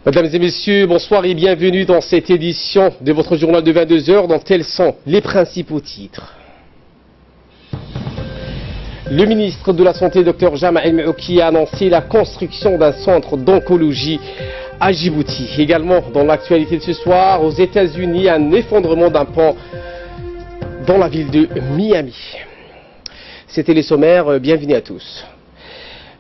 Mesdames et messieurs, bonsoir et bienvenue dans cette édition de votre journal de 22 heures dont tels sont les principaux titres. Le ministre de la Santé, Dr Jamal El-Maouki, a annoncé la construction d'un centre d'oncologie à Djibouti. Également, dans l'actualité de ce soir, aux États-Unis, un effondrement d'un pont dans la ville de Miami. C'était les sommaires, bienvenue à tous.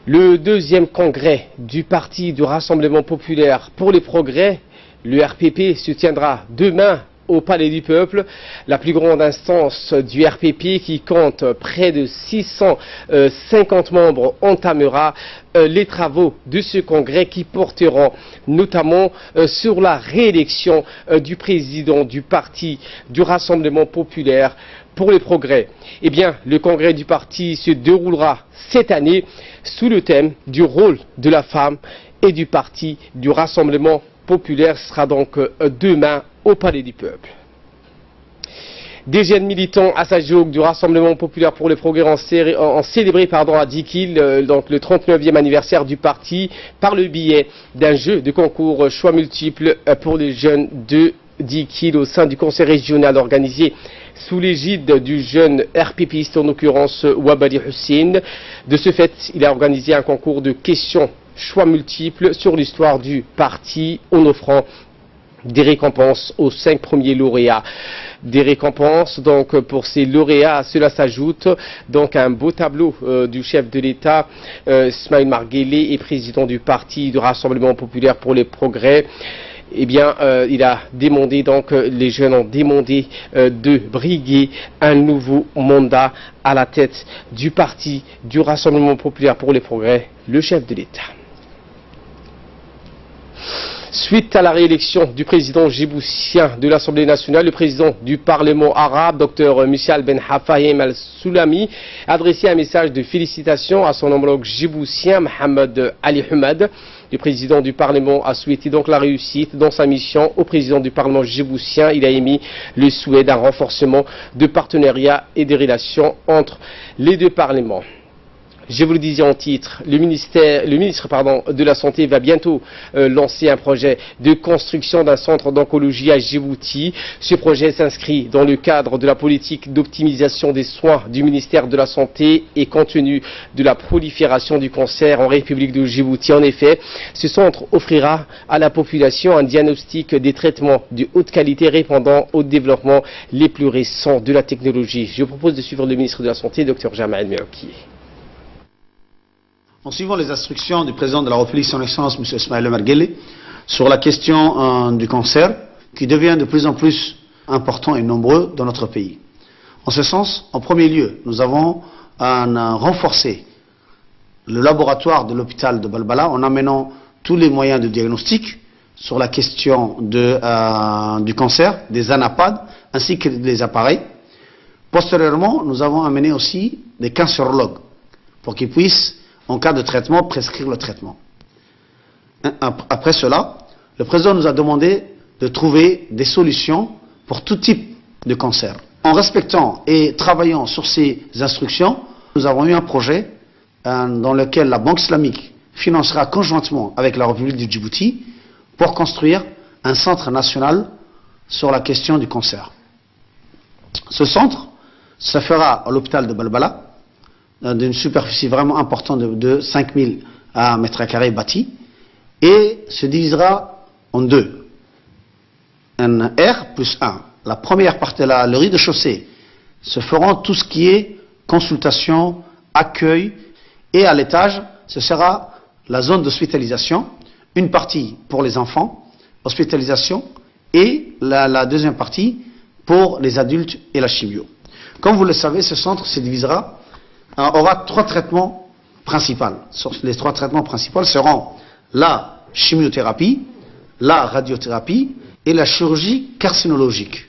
Le deuxième congrès du Parti du Rassemblement Populaire pour les Progrès, le RPP, se tiendra demain au Palais du Peuple. La plus grande instance du RPP, qui compte près de 650 membres, entamera les travaux de ce congrès qui porteront notamment sur la réélection du président du Parti du Rassemblement Populaire pour les Progrès. Eh bien, le congrès du parti se déroulera cette année sous le thème du rôle de la femme et du Parti du Rassemblement Populaire. Ce sera donc demain au Palais du Peuple. Des jeunes militants à Sajouk du Rassemblement Populaire pour les Progrès ont célébré à Dikil donc le 39e anniversaire du parti par le biais d'un jeu de concours choix multiples pour les jeunes de Dikil au sein du conseil régional organisé sous l'égide du jeune RPPiste, en l'occurrence Wabali Hussein. De ce fait, il a organisé un concours de questions choix multiples sur l'histoire du parti en offrant des récompenses aux 5 premiers lauréats. Des récompenses donc pour ces lauréats. À cela s'ajoute donc un beau tableau du chef de l'État Ismaïl Marguelé, et président du Parti du Rassemblement Populaire pour les Progrès. Eh bien, il a demandé, donc les jeunes ont demandé de briguer un nouveau mandat à la tête du Parti du Rassemblement Populaire pour les Progrès, le chef de l'État. Suite à la réélection du président djiboutien de l'Assemblée nationale, le président du Parlement arabe, Dr Michel Ben Hafahem Al-Soulami, a adressé un message de félicitations à son homologue djiboutien, Mohamed Ali Hamad. Le président du Parlement a souhaité donc la réussite dans sa mission au président du Parlement djiboutien. Il a émis le souhait d'un renforcement de partenariat et des relations entre les deux parlements. Je vous le disais en titre, le ministre de la Santé va bientôt lancer un projet de construction d'un centre d'oncologie à Djibouti. Ce projet s'inscrit dans le cadre de la politique d'optimisation des soins du ministère de la Santé et compte tenu de la prolifération du cancer en République de Djibouti. En effet, ce centre offrira à la population un diagnostic des traitements de haute qualité répondant aux développements les plus récents de la technologie. Je vous propose de suivre le ministre de la Santé, Dr Jamal El-Maouki. En suivant les instructions du président de la République, son Excellence, M. Ismaïl Marguelé, sur la question du cancer, qui devient de plus en plus important et nombreux dans notre pays. En ce sens, en premier lieu, nous avons renforcé le laboratoire de l'hôpital de Balbala en amenant tous les moyens de diagnostic sur la question du cancer, des anapades, ainsi que des appareils. Postérieurement, nous avons amené aussi des cancérologues pour qu'ils puissent, en cas de traitement, prescrire le traitement. Après cela, le président nous a demandé de trouver des solutions pour tout type de cancer. En respectant et travaillant sur ces instructions, nous avons eu un projet dans lequel la Banque islamique financera conjointement avec la République du Djibouti pour construire un centre national sur la question du cancer. Ce centre se fera à l'hôpital de Balbala, d'une superficie vraiment importante de 5000 mètres carrés bâtis, et se divisera en deux. Un R+1. La première partie, le rez-de-chaussée, se feront tout ce qui est consultation, accueil, et à l'étage, ce sera la zone d'hospitalisation, une partie pour les enfants, hospitalisation, et la deuxième partie pour les adultes et la chimio. Comme vous le savez, ce centre se divisera aura 3 traitements principaux. Les 3 traitements principaux seront la chimiothérapie, la radiothérapie et la chirurgie carcinologique.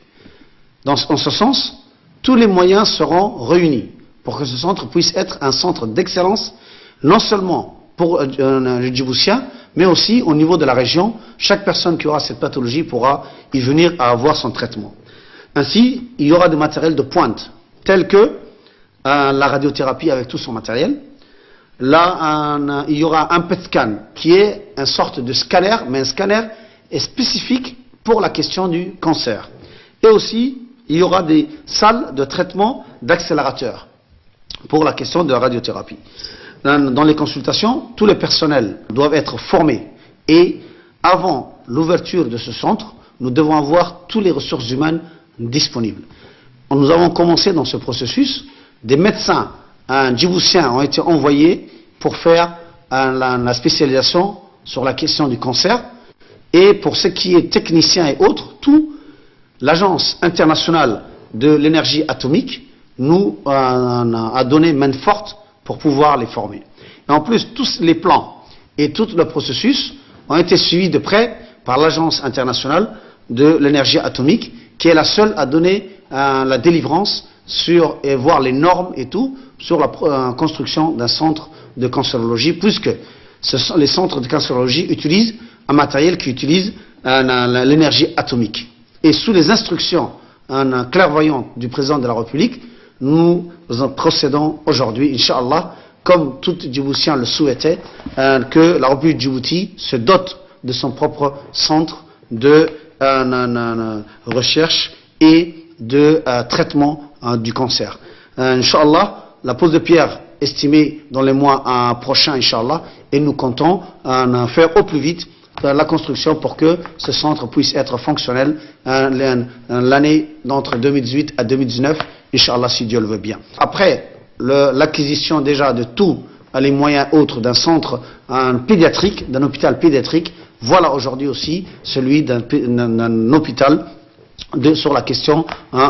En ce sens, tous les moyens seront réunis pour que ce centre puisse être un centre d'excellence, non seulement pour le Djiboutien, mais aussi au niveau de la région. Chaque personne qui aura cette pathologie pourra y venir à avoir son traitement. Ainsi, il y aura des matériels de pointe, tels que la radiothérapie avec tout son matériel, là, il y aura un PET scan qui est une sorte de scanner, mais un scanner est spécifique pour la question du cancer. Et aussi, il y aura des salles de traitement d'accélérateur pour la question de la radiothérapie. Dans les consultations, tous les personnels doivent être formés et avant l'ouverture de ce centre, nous devons avoir toutes les ressources humaines disponibles. Nous avons commencé dans ce processus, des médecins djiboutiens ont été envoyés pour faire la spécialisation sur la question du cancer. Et pour ce qui est techniciens et autres, l'Agence internationale de l'énergie atomique nous a donné main forte pour pouvoir les former. Et en plus, tous les plans et tout le processus ont été suivis de près par l'Agence internationale de l'énergie atomique, qui est la seule à donner la délivrance sur, et voir les normes et tout, sur la construction d'un centre de cancérologie, puisque les centres de cancérologie utilisent un matériel qui utilise l'énergie atomique. Et sous les instructions clairvoyantes du président de la République, nous procédons aujourd'hui, Inch'Allah, comme tout Djiboutien le souhaitait, que la République de Djibouti se dote de son propre centre de recherche et de traitement du cancer. Inch'Allah, la pose de pierre estimée dans les mois prochains, Inch'Allah, et nous comptons faire au plus vite la construction pour que ce centre puisse être fonctionnel l'année d'entre 2018 à 2019, Inch'Allah, si Dieu le veut bien. Après l'acquisition déjà de tous les moyens autres d'un centre pédiatrique, d'un hôpital pédiatrique, voilà aujourd'hui aussi celui d'un hôpital sur la question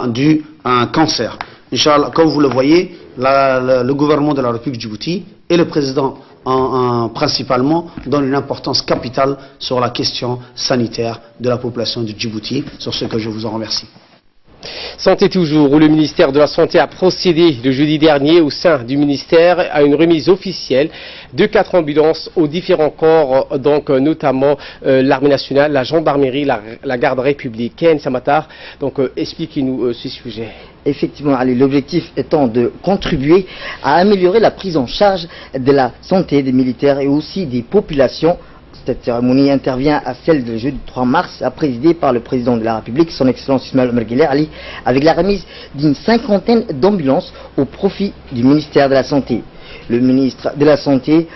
du cancer. Inch'Allah, comme vous le voyez, le gouvernement de la République de Djibouti et le président principalement donnent une importance capitale sur la question sanitaire de la population de Djibouti, sur ce que je vous en remercie. Santé toujours, où le ministère de la Santé a procédé le jeudi dernier au sein du ministère à une remise officielle de 4 ambulances aux différents corps, donc notamment l'armée nationale, la gendarmerie, la garde républicaine. Samatar, donc expliquez-nous ce sujet. Effectivement, Ali, l'objectif étant de contribuer à améliorer la prise en charge de la santé des militaires et aussi des populations. Cette cérémonie intervient à celle du jeudi 3 mars, présidée par le président de la République, son Excellence Ismaël Omar Guelleh Ali, avec la remise d'une 50aine d'ambulances au profit du ministère de la Santé. Le ministère de la Santé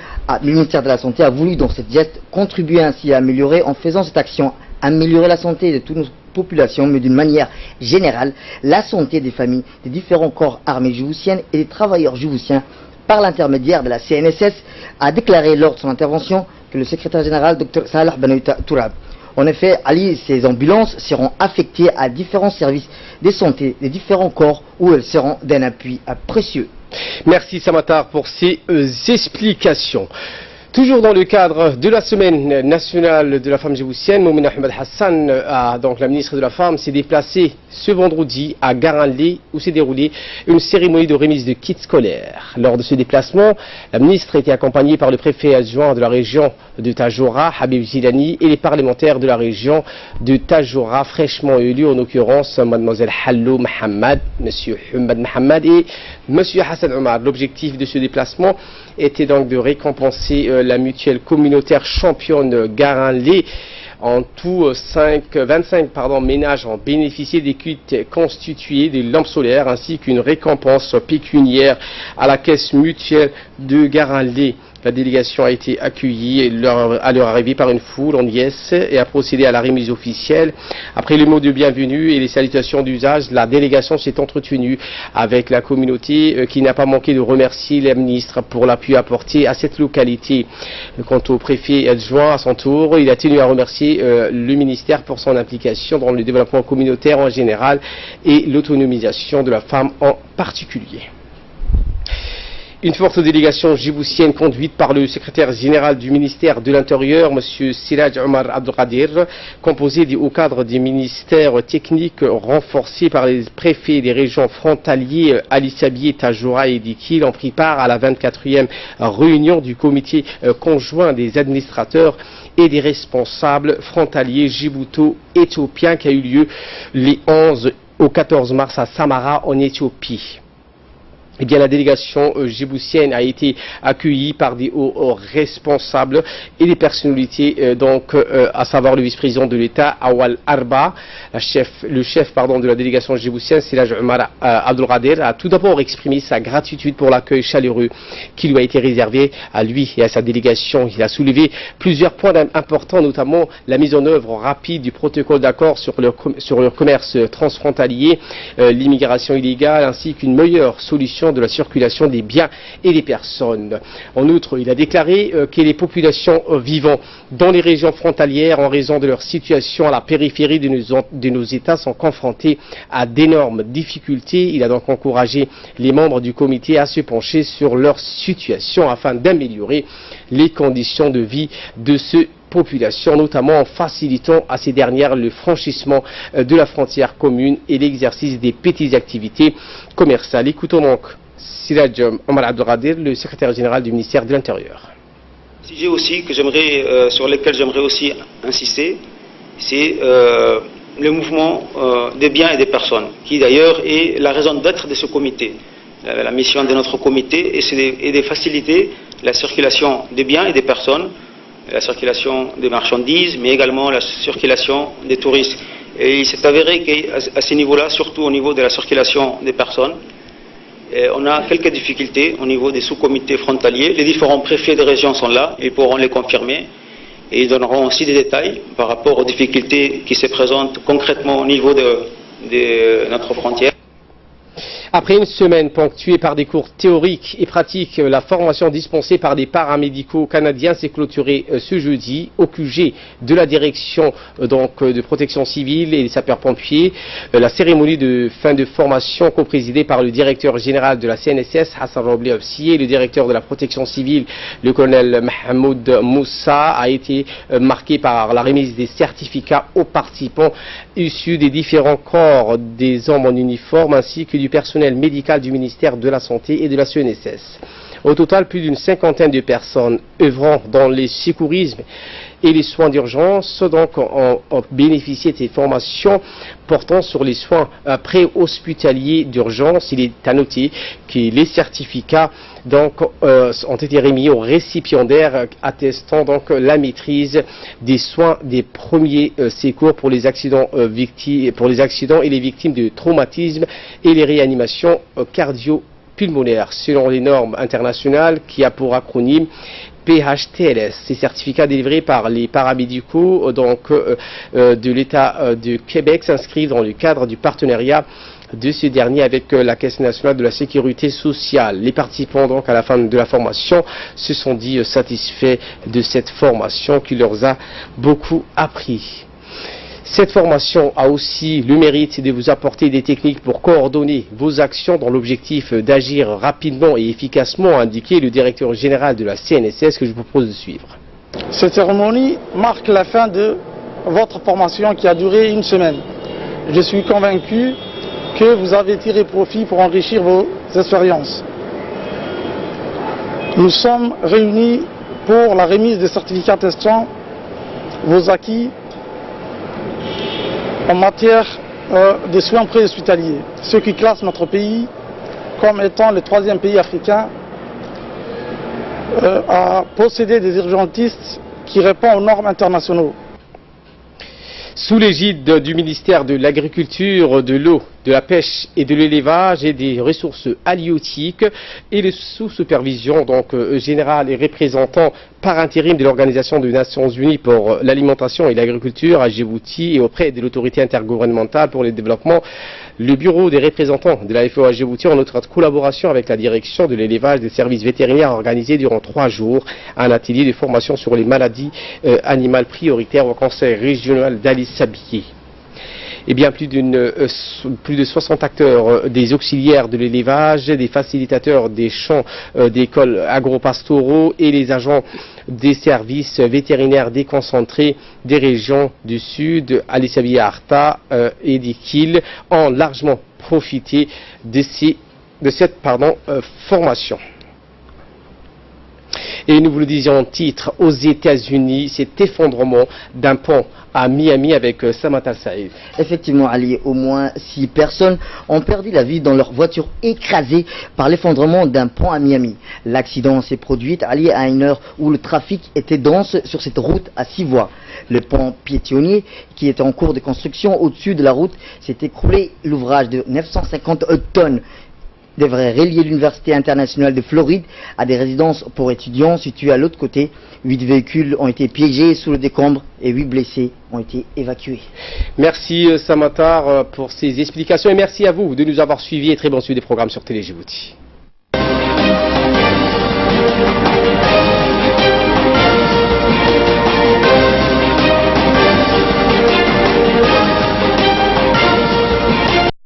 a voulu dans cette geste contribuer ainsi à améliorer, en faisant cette action, améliorer la santé de toutes nos populations, mais d'une manière générale, la santé des familles, des différents corps armés djiboutiennes et des travailleurs djiboutiens, par l'intermédiaire de la CNSS, a déclaré lors de son intervention que le secrétaire général Dr Salah Benoïta Tourab. En effet, Ali, ces ambulances seront affectées à différents services de santé des différents corps où elles seront d'un appui précieux. Merci Samatar pour ces explications. Toujours dans le cadre de la semaine nationale de la femme djiboutienne, Moumina Ahmed Hassan, donc la ministre de la Femme, s'est déplacée ce vendredi à Garanlé où s'est déroulée une cérémonie de remise de kits scolaires. Lors de ce déplacement, la ministre était accompagnée par le préfet adjoint de la région de Tadjoura, Habib Zilani, et les parlementaires de la région de Tadjoura, fraîchement élus, en l'occurrence mademoiselle Hallou Mohamed, monsieur Humad Mohamed et monsieur Hassan Omar. L'objectif de ce déplacement était donc de récompenser la mutuelle communautaire championne Garanlé. En tout, 25 ménages ont bénéficié des kits constitués des lampes solaires ainsi qu'une récompense pécuniaire à la caisse mutuelle de Garanlé. La délégation a été accueillie à leur arrivée par une foule en liesse et a procédé à la remise officielle. Après les mots de bienvenue et les salutations d'usage, la délégation s'est entretenue avec la communauté qui n'a pas manqué de remercier les ministres pour l'appui apporté à cette localité. Quant au préfet adjoint, à son tour, il a tenu à remercier le ministère pour son implication dans le développement communautaire en général et l'autonomisation de la femme en particulier. Une forte délégation djiboutienne conduite par le secrétaire général du ministère de l'Intérieur, M. Siraj Omar Abdelkadir, composée des hauts cadres des ministères techniques renforcés par les préfets des régions frontaliers Ali Sabié, Tadjoura et Dikil, ont pris part à la 24e réunion du comité conjoint des administrateurs et des responsables frontaliers djibouto-éthiopiens qui a eu lieu les 11 au 14 mars à Samara en Éthiopie. Eh bien, la délégation djiboutienne a été accueillie par des hauts responsables et des personnalités, à savoir le vice-président de l'État, Awal Arba, le chef de la délégation djiboutienne, Siraj Omar Abdelkader, a tout d'abord exprimé sa gratitude pour l'accueil chaleureux qui lui a été réservé à lui et à sa délégation. Il a soulevé plusieurs points importants, notamment la mise en œuvre rapide du protocole d'accord sur le commerce transfrontalier, l'immigration illégale, ainsi qu'une meilleure solution de la circulation des biens et des personnes. En outre, il a déclaré que les populations vivant dans les régions frontalières en raison de leur situation à la périphérie de nos États sont confrontées à d'énormes difficultés. Il a donc encouragé les membres du comité à se pencher sur leur situation afin d'améliorer les conditions de vie de ces populations, notamment en facilitant à ces dernières le franchissement de la frontière commune et l'exercice des petites activités commerciales. Écoutons donc Siraj Omar Abdelkader, le secrétaire général du ministère de l'Intérieur. Sujet aussi que sur lesquels j'aimerais aussi insister, c'est le mouvement des biens et des personnes, qui d'ailleurs est la raison d'être de ce comité. La mission de notre comité est de faciliter la circulation des biens et des personnes, la circulation des marchandises, mais également la circulation des touristes. Et il s'est avéré qu'à ce niveau-là, surtout au niveau de la circulation des personnes, on a quelques difficultés au niveau des sous-comités frontaliers. Les différents préfets de région sont là, ils pourront les confirmer. Et ils donneront aussi des détails par rapport aux difficultés qui se présentent concrètement au niveau de notre frontière. Après une semaine ponctuée par des cours théoriques et pratiques, la formation dispensée par des paramédicaux canadiens s'est clôturée ce jeudi au QG de la direction de protection civile et des sapeurs-pompiers. La cérémonie de fin de formation coprésidée par le directeur général de la CNSS, Hassan Roblé Obsié, et le directeur de la protection civile, le colonel Mahmoud Moussa, a été marquée par la remise des certificats aux participants issus des différents corps des hommes en uniforme ainsi que du personnel médical du ministère de la Santé et de la CNSS. Au total, plus d'une cinquantaine de personnes œuvrant dans les secourismes et les soins d'urgence ont bénéficié de ces formations portant sur les soins pré-hospitaliers d'urgence. Il est à noter que les certificats ont été remis aux récipiendaires attestant la maîtrise des soins des premiers secours pour les accidents et les victimes de traumatismes et les réanimations cardio-pulmonaires selon les normes internationales qui a pour acronyme PHTLS. Ces certificats délivrés par les paramédicaux de l'État de Québec s'inscrivent dans le cadre du partenariat de ce dernier avec la Caisse nationale de la sécurité sociale. Les participants à la fin de la formation se sont dit satisfaits de cette formation qui leur a beaucoup appris. Cette formation a aussi le mérite de vous apporter des techniques pour coordonner vos actions dans l'objectif d'agir rapidement et efficacement, a indiqué le directeur général de la CNSS que je vous propose de suivre. Cette cérémonie marque la fin de votre formation qui a duré une semaine. Je suis convaincu que vous avez tiré profit pour enrichir vos expériences. Nous sommes réunis pour la remise des certificats testant vos acquis en matière de soins préhospitaliers, ce qui classe notre pays comme étant le 3e pays africain à posséder des urgentistes qui répondent aux normes internationales. Sous l'égide du ministère de l'Agriculture, de l'eau, de la pêche et de l'élevage et des ressources halieutiques et sous supervision générale et représentant par intérim de l'Organisation des Nations Unies pour l'alimentation et l'agriculture à Djibouti et auprès de l'autorité intergouvernementale pour le développement, le bureau des représentants de la FAO à Djibouti, en notre collaboration avec la direction de l'élevage des services vétérinaires, a organisé durant 3 jours un atelier de formation sur les maladies animales prioritaires au conseil régional d'Ali Sabié. Eh bien, plus de 60 acteurs, des auxiliaires de l'élevage, des facilitateurs des champs d'écoles agropastoraux et les agents des services vétérinaires déconcentrés des régions du Sud, Ali Sabié, Arta et d'Ikil, ont largement profité de cette formation. Et nous vous le disions en titre, aux États-Unis, cet effondrement d'un pont à Miami avec Samata Saïd. Effectivement, Ali, au moins 6 personnes ont perdu la vie dans leur voiture écrasée par l'effondrement d'un pont à Miami. L'accident s'est produit, Ali, à une heure où le trafic était dense sur cette route à 6 voies. Le pont piétonnier, qui était en cours de construction au-dessus de la route, s'est écroulé. L'ouvrage de 950 tonnes devrait relier l'Université internationale de Floride à des résidences pour étudiants situées à l'autre côté. 8 véhicules ont été piégés sous le décombre et 8 blessés ont été évacués. Merci Samatar pour ces explications et merci à vous de nous avoir suivis et très bon suivi des programmes sur Télé Djibouti.